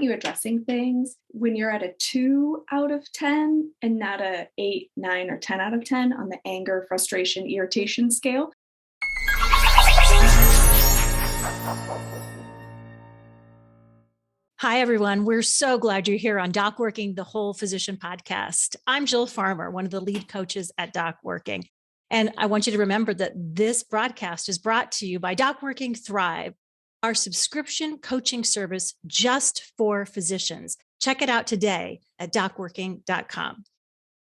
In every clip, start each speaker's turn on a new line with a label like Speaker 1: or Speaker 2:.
Speaker 1: want you addressing things when you're at a 2 out of 10 and not a 8, 9, or 10 out of 10 on the anger, frustration, irritation scale.
Speaker 2: Hi, everyone. We're so glad you're here on Doc Working, the Whole Physician podcast. I'm Jill Farmer, one of the lead coaches at Doc Working. And I want you to remember that this broadcast is brought to you by Doc Working Thrive, our subscription coaching service just for physicians. Check it out today at docworking.com.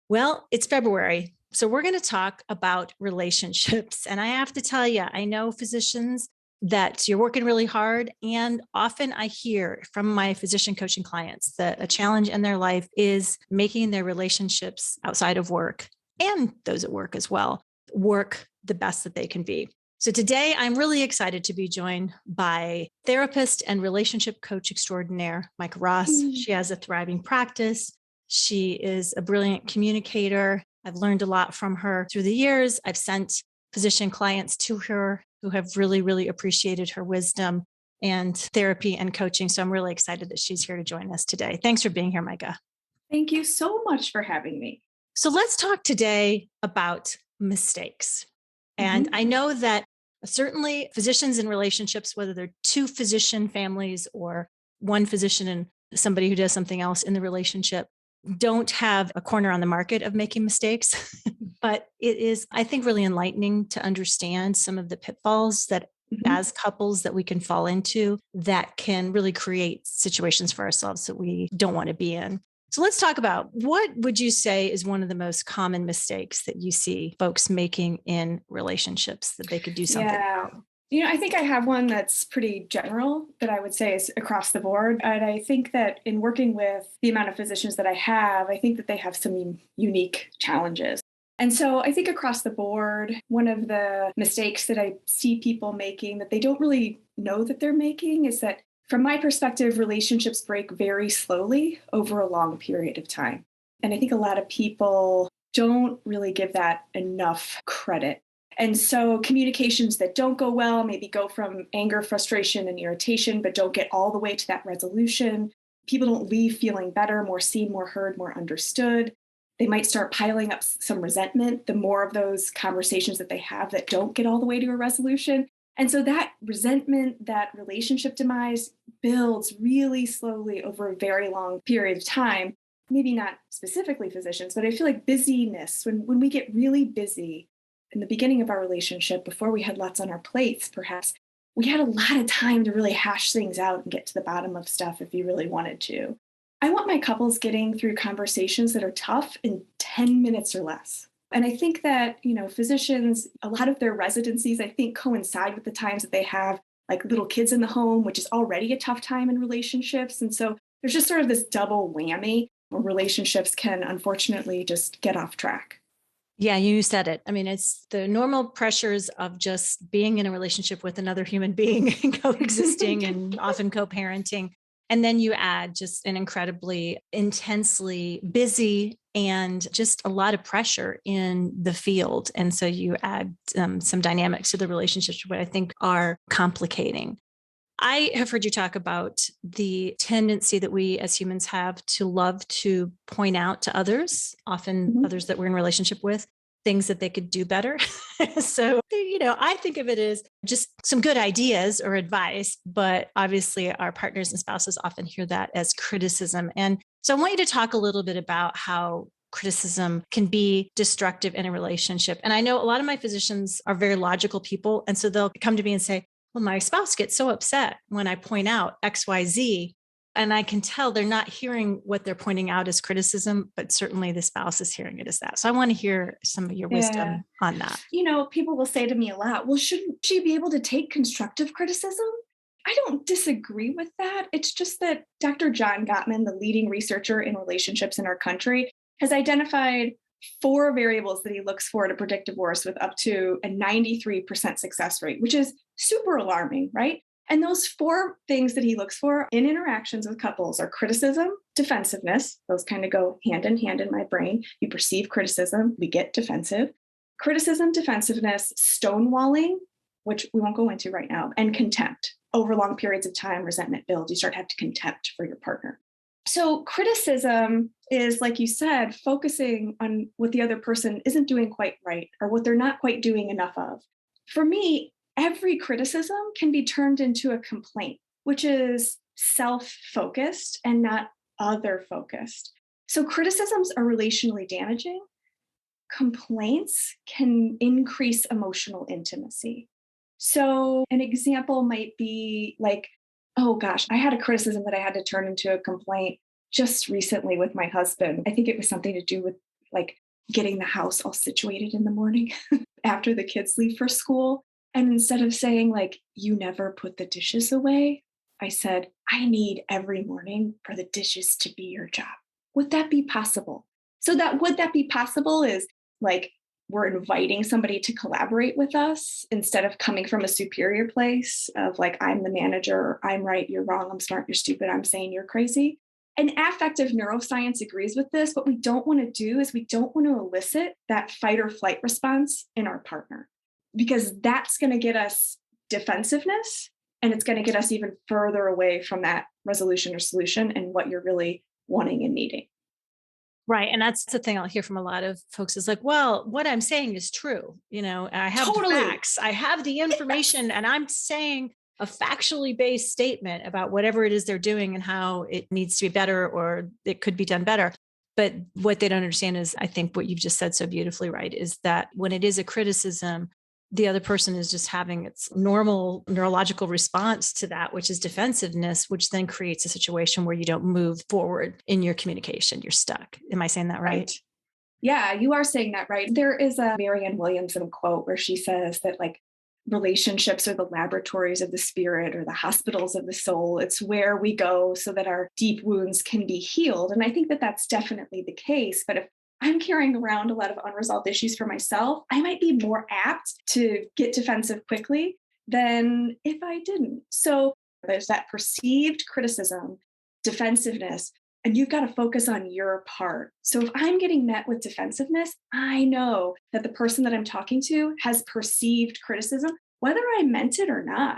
Speaker 2: Well, it's February, so we're going to talk about relationships. And I have to tell you, I know physicians that you're working really hard. And often I hear from my physician coaching clients that a challenge in their life is making their relationships outside of work and those at work as well, work the best that they can be. So today I'm really excited to be joined by therapist and relationship coach extraordinaire, Mika Ross. She has a thriving practice. She is a brilliant communicator. I've learned a lot from her through the years. I've sent physician clients to her who have really, really appreciated her wisdom and therapy and coaching. So I'm really excited that she's here to join us today. Thanks for being here, Mika.
Speaker 1: Thank you so much for having me.
Speaker 2: So let's talk today about mistakes. And I know that certainly physicians in relationships, whether they're two physician families or one physician and somebody who does something else in the relationship, don't have a corner on the market of making mistakes. But it is, I think, really enlightening to understand some of the pitfalls that as couples that we can fall into that can really create situations for ourselves that we don't want to be in. So let's talk about, what would you say is one of the most common mistakes that you see folks making in relationships that they could do something about?
Speaker 1: I think I have one that's pretty general that I would say is across the board. And I think that in working with the amount of physicians that I have, I think that they have some unique challenges. And so I think across the board, one of the mistakes that I see people making that they don't really know that they're making is that, from my perspective, relationships break very slowly over a long period of time. And I think a lot of people don't really give that enough credit. And so communications that don't go well maybe go from anger, frustration, and irritation, but don't get all the way to that resolution. People don't leave feeling better, more seen, more heard, more understood. They might start piling up some resentment the more of those conversations that they have that don't get all the way to a resolution. And so that resentment, that relationship demise builds really slowly over a very long period of time. Maybe not specifically physicians, but I feel like busyness, when we get really busy in the beginning of our relationship, before we had lots on our plates, perhaps, we had a lot of time to really hash things out and get to the bottom of stuff if you really wanted to. I want my couples getting through conversations that are tough in 10 minutes or less. And I think that, physicians, a lot of their residencies, I think, coincide with the times that they have like little kids in the home, which is already a tough time in relationships. And so there's just sort of this double whammy where relationships can unfortunately just get off track.
Speaker 2: Yeah, you said it. I mean, it's the normal pressures of just being in a relationship with another human being, coexisting and often co-parenting. And then you add just an incredibly intensely busy and just a lot of pressure in the field. And so you add some dynamics to the relationships, which I think are complicating. I have heard you talk about the tendency that we as humans have to love to point out to others, often others that we're in relationship with, things that they could do better. So, I think of it as just some good ideas or advice, but obviously our partners and spouses often hear that as criticism. And so I want you to talk a little bit about how criticism can be destructive in a relationship. And I know a lot of my physicians are very logical people. And so they'll come to me and say, well, my spouse gets so upset when I point out X, Y, Z. And I can tell they're not hearing what they're pointing out as criticism, but certainly the spouse is hearing it as that. So I want to hear some of your wisdom on that.
Speaker 1: People will say to me a lot, well, shouldn't she be able to take constructive criticism? I don't disagree with that. It's just that Dr. John Gottman, the leading researcher in relationships in our country, has identified 4 variables that he looks for to predict divorce with up to a 93% success rate, which is super alarming, right? And those 4 things that he looks for in interactions with couples are criticism, defensiveness. Those kind of go hand in hand in my brain. You perceive criticism, we get defensive. Criticism, defensiveness, stonewalling, which we won't go into right now, and contempt. Over long periods of time, resentment builds. You start to have contempt for your partner. So criticism is, like you said, focusing on what the other person isn't doing quite right or what they're not quite doing enough of. For me, every criticism can be turned into a complaint, which is self-focused and not other-focused. So criticisms are relationally damaging. Complaints can increase emotional intimacy. So an example might be like, oh gosh, I had a criticism that I had to turn into a complaint just recently with my husband. I think it was something to do with like getting the house all situated in the morning after the kids leave for school. And instead of saying like, you never put the dishes away, I said, I need every morning for the dishes to be your job. Would that be possible? So that would that be possible is like we're inviting somebody to collaborate with us instead of coming from a superior place of like, I'm the manager, I'm right, you're wrong, I'm smart, you're stupid, I'm saying you're crazy. And affective neuroscience agrees with this. What we don't want to do is we don't want to elicit that fight or flight response in our partner because that's going to get us defensiveness and it's going to get us even further away from that resolution or solution and what you're really wanting and needing.
Speaker 2: Right. And that's the thing I'll hear from a lot of folks is like, well, what I'm saying is true. I have the
Speaker 1: Totally.
Speaker 2: facts, I have the information, and I'm saying a factually based statement about whatever it is they're doing and how it needs to be better or it could be done better. But what they don't understand is, I think what you've just said so beautifully, right, is that when it is a criticism, the other person is just having its normal neurological response to that, which is defensiveness, which then creates a situation where you don't move forward in your communication. You're stuck. Am I saying that right?
Speaker 1: Yeah, you are saying that right. There is a Marianne Williamson quote where she says that like relationships are the laboratories of the spirit or the hospitals of the soul. It's where we go so that our deep wounds can be healed. And I think that that's definitely the case. But if I'm carrying around a lot of unresolved issues for myself, I might be more apt to get defensive quickly than if I didn't. So there's that perceived criticism, defensiveness, and you've got to focus on your part. So if I'm getting met with defensiveness, I know that the person that I'm talking to has perceived criticism, whether I meant it or not.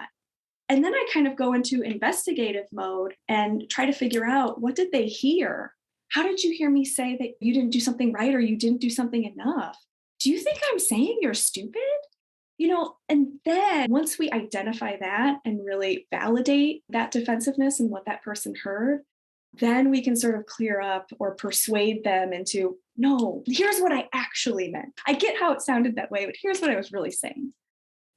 Speaker 1: And then I kind of go into investigative mode and try to figure out what did they hear? How did you hear me say that you didn't do something right or you didn't do something enough? Do you think I'm saying you're stupid? And then once we identify that and really validate that defensiveness and what that person heard, then we can sort of clear up or persuade them into, no, here's what I actually meant. I get how it sounded that way, but here's what I was really saying.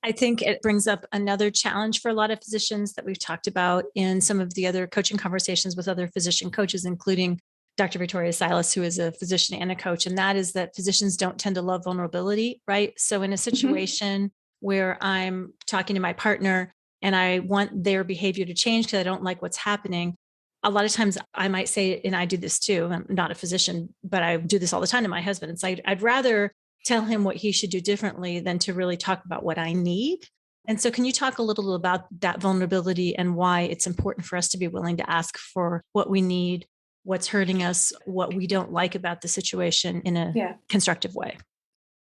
Speaker 2: I think it brings up another challenge for a lot of physicians that we've talked about in some of the other coaching conversations with other physician coaches, including Dr. Victoria Silas, who is a physician and a coach. And that is that physicians don't tend to love vulnerability, right? So in a situation where I'm talking to my partner and I want their behavior to change because I don't like what's happening, a lot of times I might say, and I do this too, I'm not a physician, but I do this all the time to my husband. It's like, I'd rather tell him what he should do differently than to really talk about what I need. And so can you talk a little about that vulnerability and why it's important for us to be willing to ask for what we need, what's hurting us, what we don't like about the situation in a constructive way?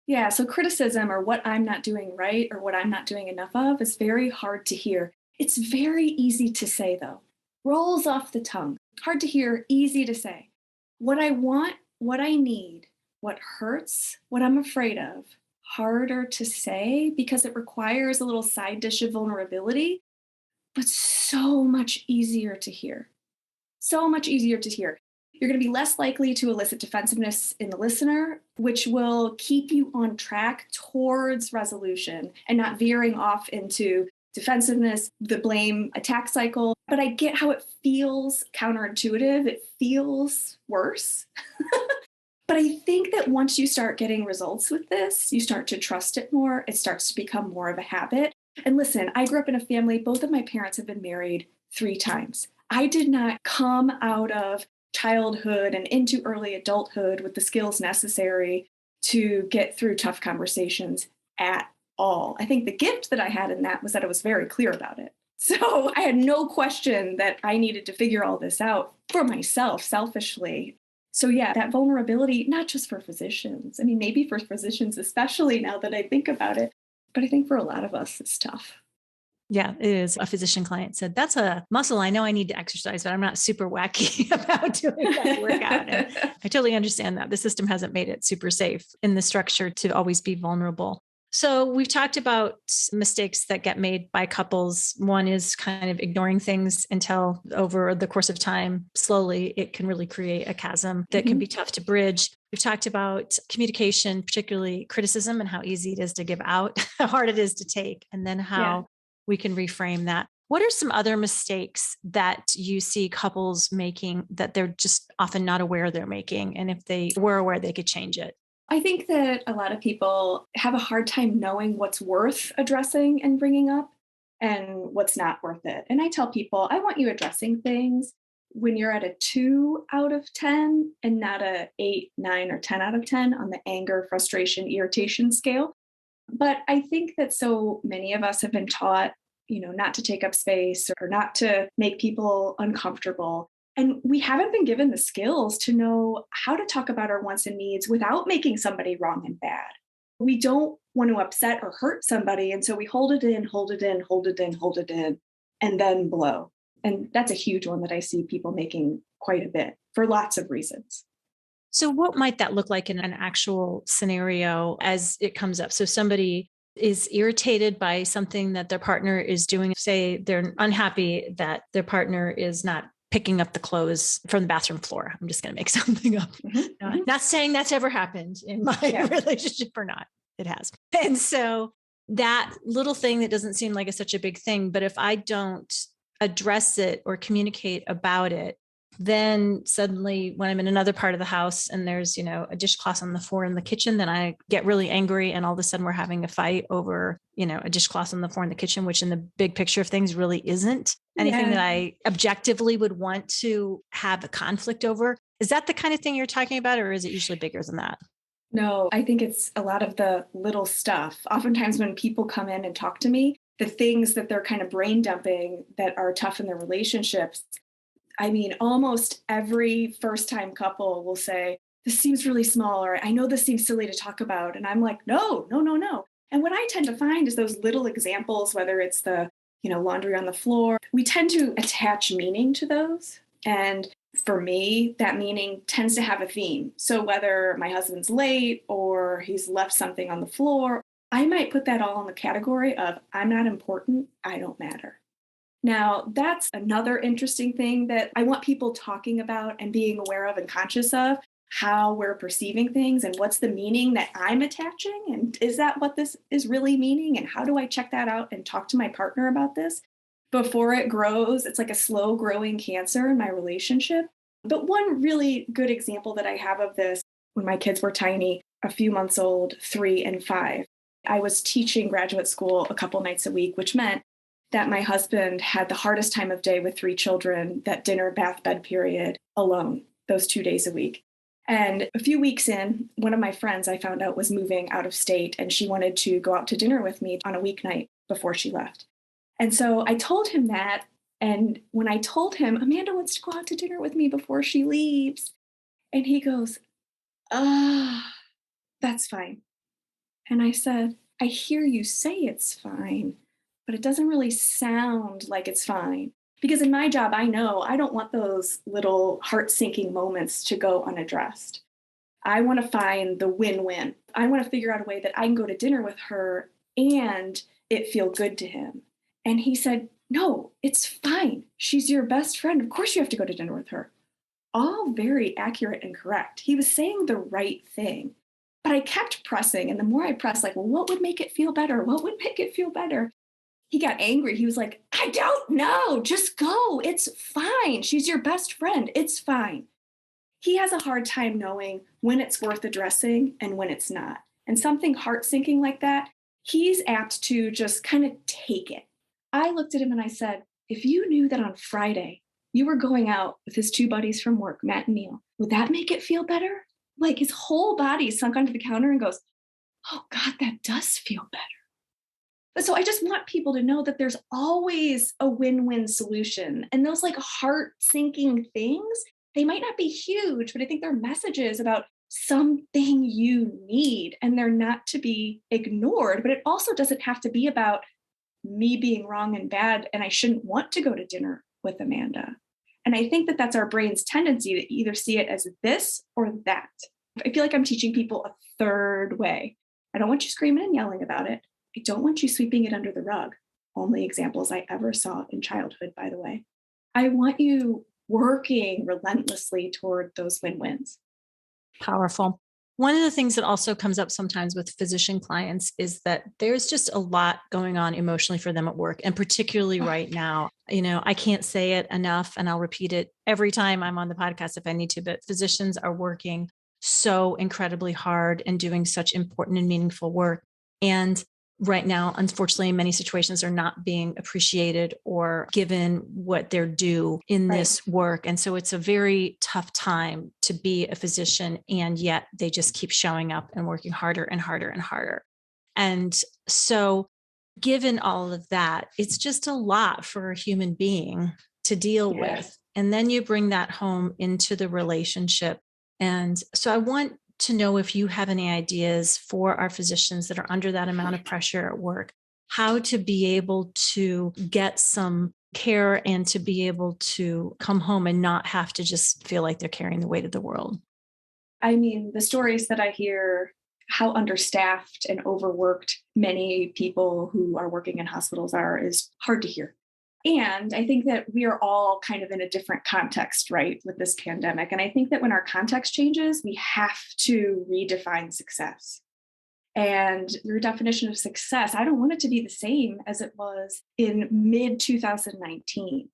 Speaker 1: Yeah. So criticism or what I'm not doing right or what I'm not doing enough of is very hard to hear. It's very easy to say, though. Rolls off the tongue. Hard to hear, easy to say. What I want, what I need, what hurts, what I'm afraid of. Harder to say because it requires a little side dish of vulnerability, but so much easier to hear. So much easier to hear. You're going to be less likely to elicit defensiveness in the listener, which will keep you on track towards resolution and not veering off into defensiveness, the blame attack cycle. But I get how it feels counterintuitive. It feels worse. But I think that once you start getting results with this, you start to trust it more. It starts to become more of a habit. And listen, I grew up in a family, both of my parents have been married 3 times. I did not come out of childhood and into early adulthood with the skills necessary to get through tough conversations at all. I think the gift that I had in that was that I was very clear about it. So I had no question that I needed to figure all this out for myself, selfishly. So yeah, that vulnerability, not just for physicians, I mean, maybe for physicians, especially now that I think about it, But I think for a lot of us, it's tough.
Speaker 2: Yeah, it is. A physician client said, that's a muscle I know I need to exercise, but I'm not super wacky about doing that workout. And I totally understand that. The system hasn't made it super safe in the structure to always be vulnerable. So we've talked about mistakes that get made by couples. One is kind of ignoring things until over the course of time, slowly, it can really create a chasm that can be tough to bridge. We've talked about communication, particularly criticism, and how easy it is to give out, how hard it is to take, and then how we can reframe that. What are some other mistakes that you see couples making that they're just often not aware they're making? And if they were aware, they could change it?
Speaker 1: I think that a lot of people have a hard time knowing what's worth addressing and bringing up and what's not worth it. And I tell people, I want you addressing things when you're at a 2 out of 10 and not a 8, 9, or 10 out of 10 on the anger, frustration, irritation scale. But I think that so many of us have been taught, not to take up space or not to make people uncomfortable. And we haven't been given the skills to know how to talk about our wants and needs without making somebody wrong and bad. We don't want to upset or hurt somebody. And so we hold it in, hold it in, hold it in, hold it in, and then blow. And that's a huge one that I see people making quite a bit for lots of reasons.
Speaker 2: So, what might that look like in an actual scenario as it comes up? So, somebody is irritated by something that their partner is doing. Say they're unhappy that their partner is not picking up the clothes from the bathroom floor. I'm just going to make something up. Not saying that's ever happened in my relationship or not. It has. And so, that little thing that doesn't seem like it's such a big thing, but if I don't address it or communicate about it, then suddenly when I'm in another part of the house and there's, a dishcloth on the floor in the kitchen, then I get really angry. And all of a sudden we're having a fight over, a dishcloth on the floor in the kitchen, which in the big picture of things really isn't anything that I objectively would want to have a conflict over. Is that the kind of thing you're talking about? Or is it usually bigger than that?
Speaker 1: No, I think it's a lot of the little stuff. Oftentimes when people come in and talk to me, the things that they're kind of brain dumping that are tough in their relationships, I mean, almost every first time couple will say, this seems really small, or I know this seems silly to talk about. And I'm like, no, no, no, no. And what I tend to find is those little examples, whether it's the, laundry on the floor, we tend to attach meaning to those. And for me, that meaning tends to have a theme. So whether my husband's late or he's left something on the floor, I might put that all in the category of I'm not important, I don't matter. Now, that's another interesting thing that I want people talking about and being aware of and conscious of, how we're perceiving things and what's the meaning that I'm attaching. And is that what this is really meaning? And how do I check that out and talk to my partner about this before it grows? It's like a slow growing cancer in my relationship. But one really good example that I have of this, when my kids were tiny, a few months old, 3 and 5, I was teaching graduate school a couple nights a week, which meant that my husband had the hardest time of day with 3 children, that dinner, bath, bed period alone, those 2 days a week. And a few weeks in, one of my friends I found out was moving out of state, and she wanted to go out to dinner with me on a weeknight before she left. And so I told him that. And when I told him, Amanda wants to go out to dinner with me before she leaves, and he goes, that's fine. And I said, I hear you say it's fine, but it doesn't really sound like it's fine. Because in my job, I know I don't want those little heart-sinking moments to go unaddressed. I want to find the win-win. I want to figure out a way that I can go to dinner with her and it feel good to him. And he said, no, it's fine. She's your best friend. Of course you have to go to dinner with her. All very accurate and correct. He was saying the right thing. But I kept pressing. And the more I pressed, like, well, what would make it feel better? What would make it feel better? He got angry. He was like, I don't know. Just go. It's fine. She's your best friend. It's fine. He has a hard time knowing when it's worth addressing and when it's not. And something heart-sinking like that, he's apt to just kind of take it. I looked at him and I said, if you knew that on Friday you were going out with his 2 buddies from work, Matt and Neil, would that make it feel better? Like his whole body sunk onto the counter and goes, oh God, that does feel better. But so I just want people to know that there's always a win-win solution. And those like heart-sinking things, they might not be huge, but I think they're messages about something you need, and they're not to be ignored. But it also doesn't have to be about me being wrong and bad, and I shouldn't want to go to dinner with Amanda. And I think that that's our brain's tendency to either see it as this or that. I feel like I'm teaching people a third way. I don't want you screaming and yelling about it. I don't want you sweeping it under the rug. Only examples I ever saw in childhood, by the way. I want you working relentlessly toward those win-wins.
Speaker 2: Powerful. One of the things that also comes up sometimes with physician clients is that there's just a lot going on emotionally for them at work. And particularly right now, I can't say it enough, and I'll repeat it every time I'm on the podcast if I need to, but physicians are working so incredibly hard and doing such important and meaningful work. And right now, unfortunately, in many situations are not being appreciated or given what they're due in this work. And so it's a very tough time to be a physician, and yet they just keep showing up and working harder and harder and harder. And so given all of that, it's just a lot for a human being to deal with. And then you bring that home into the relationship. And so I want to know if you have any ideas for our physicians that are under that amount of pressure at work, how to be able to get some care and to be able to come home and not have to just feel like they're carrying the weight of the world.
Speaker 1: I mean, the stories that I hear, how understaffed and overworked many people who are working in hospitals are, is hard to hear. And I think that we are all kind of in a different context, right, with this pandemic. And I think that when our context changes, we have to redefine success. And your definition of success, I don't want it to be the same as it was in mid 2019.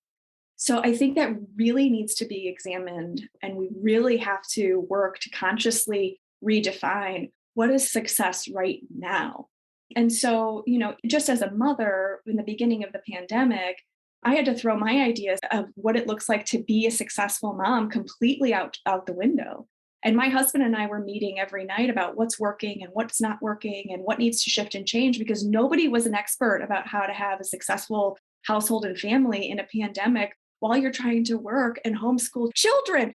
Speaker 1: So I think that really needs to be examined, and we really have to work to consciously redefine what is success right now. And so, just as a mother in the beginning of the pandemic, I had to throw my ideas of what it looks like to be a successful mom completely out the window. And my husband and I were meeting every night about what's working and what's not working and what needs to shift and change, because nobody was an expert about how to have a successful household and family in a pandemic while you're trying to work and homeschool children.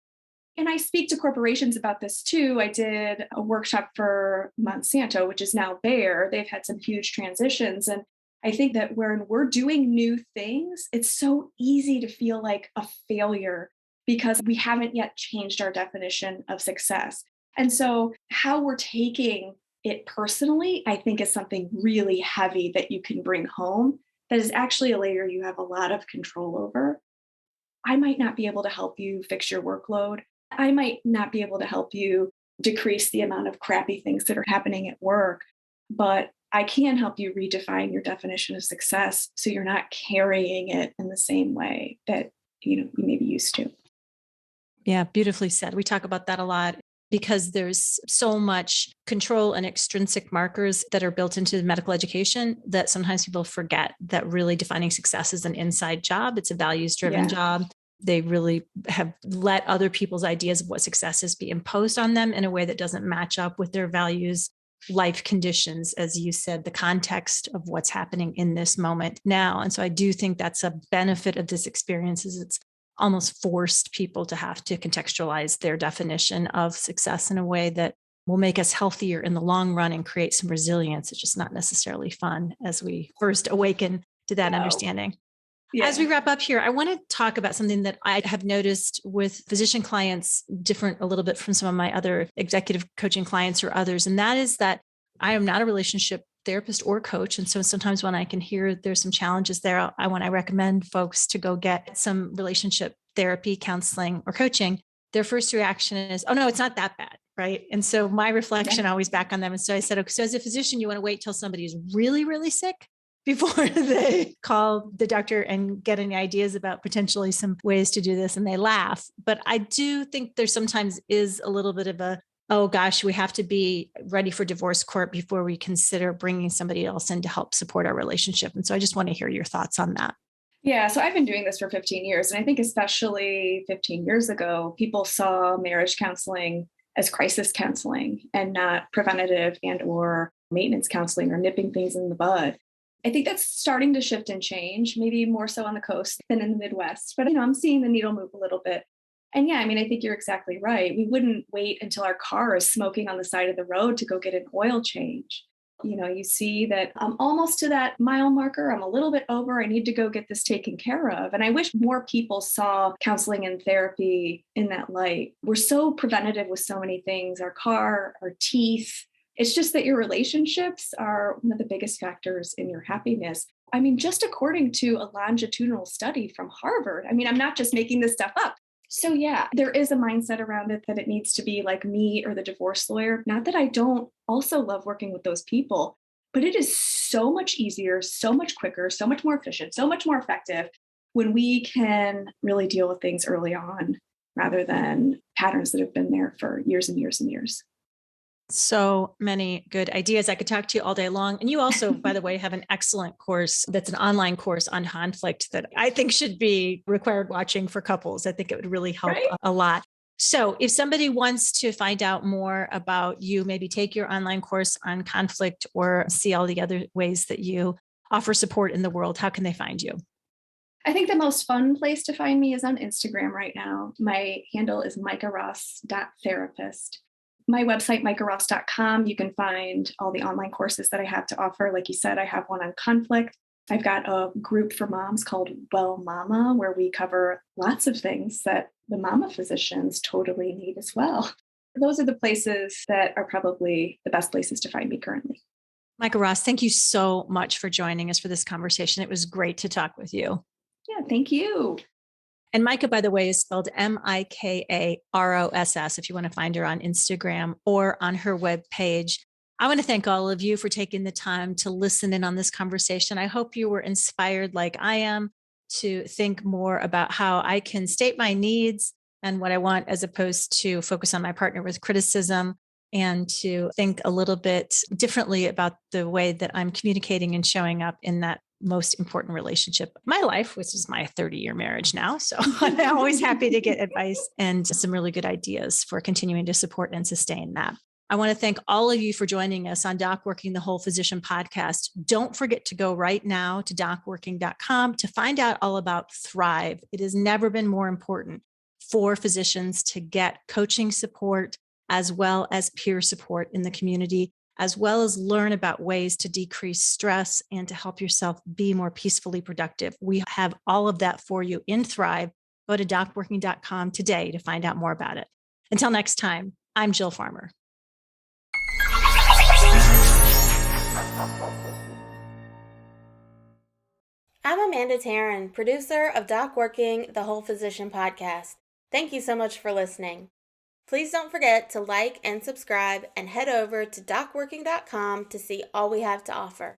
Speaker 1: And I speak to corporations about this too. I did a workshop for Monsanto, which is now Bayer. They've had some huge transitions. And I think that when we're doing new things, it's so easy to feel like a failure because we haven't yet changed our definition of success. And so how we're taking it personally, I think, is something really heavy that you can bring home that is actually a layer you have a lot of control over. I might not be able to help you fix your workload. I might not be able to help you decrease the amount of crappy things that are happening at work, but I can help you redefine your definition of success so you're not carrying it in the same way that you may be used to.
Speaker 2: Yeah, beautifully said. We talk about that a lot because there's so much control and extrinsic markers that are built into medical education that sometimes people forget that really defining success is an inside job. It's a values-driven job. They really have let other people's ideas of what success is be imposed on them in a way that doesn't match up with their values, life conditions, as you said, the context of what's happening in this moment now. And so I do think that's a benefit of this experience is it's almost forced people to have to contextualize their definition of success in a way that will make us healthier in the long run and create some resilience. It's just not necessarily fun as we first awaken to that understanding. Yeah. As we wrap up here, I want to talk about something that I have noticed with physician clients, different a little bit from some of my other executive coaching clients or others. And that is that I am not a relationship therapist or coach. And so sometimes when I can hear there's some challenges there, when I recommend folks to go get some relationship therapy, counseling, or coaching, their first reaction is, oh, no, it's not that bad. Right. And so my reflection always back on them. And so I said, okay, so as a physician, you want to wait till somebody is really, really sick before they call the doctor and get any ideas about potentially some ways to do this. And they laugh. But I do think there sometimes is a little bit of a, oh gosh, we have to be ready for divorce court before we consider bringing somebody else in to help support our relationship. And so I just want to hear your thoughts on that.
Speaker 1: Yeah, so I've been doing this for 15 years. And I think especially 15 years ago, people saw marriage counseling as crisis counseling and not preventative and or maintenance counseling or nipping things in the bud. I think that's starting to shift and change, maybe more so on the coast than in the Midwest. But I'm seeing the needle move a little bit. And yeah, I mean, I think you're exactly right. We wouldn't wait until our car is smoking on the side of the road to go get an oil change. You see that I'm almost to that mile marker. I'm a little bit over. I need to go get this taken care of. And I wish more people saw counseling and therapy in that light. We're so preventative with so many things, our car, our teeth. It's just that your relationships are one of the biggest factors in your happiness. I mean, just according to a longitudinal study from Harvard, I mean, I'm not just making this stuff up. So, yeah, there is a mindset around it that it needs to be like me or the divorce lawyer. Not that I don't also love working with those people, but it is so much easier, so much quicker, so much more efficient, so much more effective when we can really deal with things early on rather than patterns that have been there for years and years and years.
Speaker 2: So many good ideas. I could talk to you all day long. And you also, by the way, have an excellent course that's an online course on conflict that I think should be required watching for couples. I think it would really help
Speaker 1: Right?
Speaker 2: a lot. So if somebody wants to find out more about you, maybe take your online course on conflict or see all the other ways that you offer support in the world, how can they find you?
Speaker 1: I think the most fun place to find me is on Instagram right now. My handle is mikaross.therapist. My website, mikaross.com, you can find all the online courses that I have to offer. Like you said, I have one on conflict. I've got a group for moms called Well Mama, where we cover lots of things that the mama physicians totally need as well. Those are the places that are probably the best places to find me currently.
Speaker 2: Mika Ross, thank you so much for joining us for this conversation. It was great to talk with you.
Speaker 1: Yeah, thank you.
Speaker 2: And Mika, by the way, is spelled Mikaross if you want to find her on Instagram or on her webpage. I want to thank all of you for taking the time to listen in on this conversation. I hope you were inspired, like I am, to think more about how I can state my needs and what I want, as opposed to focus on my partner with criticism, and to think a little bit differently about the way that I'm communicating and showing up in that most important relationship of my life, which is my 30-year marriage now. So I'm always happy to get advice and some really good ideas for continuing to support and sustain that. I want to thank all of you for joining us on Doc Working the Whole Physician podcast. Don't forget to go right now to docworking.com to find out all about Thrive. It has never been more important for physicians to get coaching support as well as peer support in the community, as well as learn about ways to decrease stress and to help yourself be more peacefully productive. We have all of that for you in Thrive. Go to docworking.com today to find out more about it. Until next time, I'm Jill Farmer.
Speaker 3: I'm Amanda Taryn, producer of Doc Working the Whole Physician podcast. Thank you so much for listening. Please don't forget to like and subscribe and head over to docworking.com to see all we have to offer.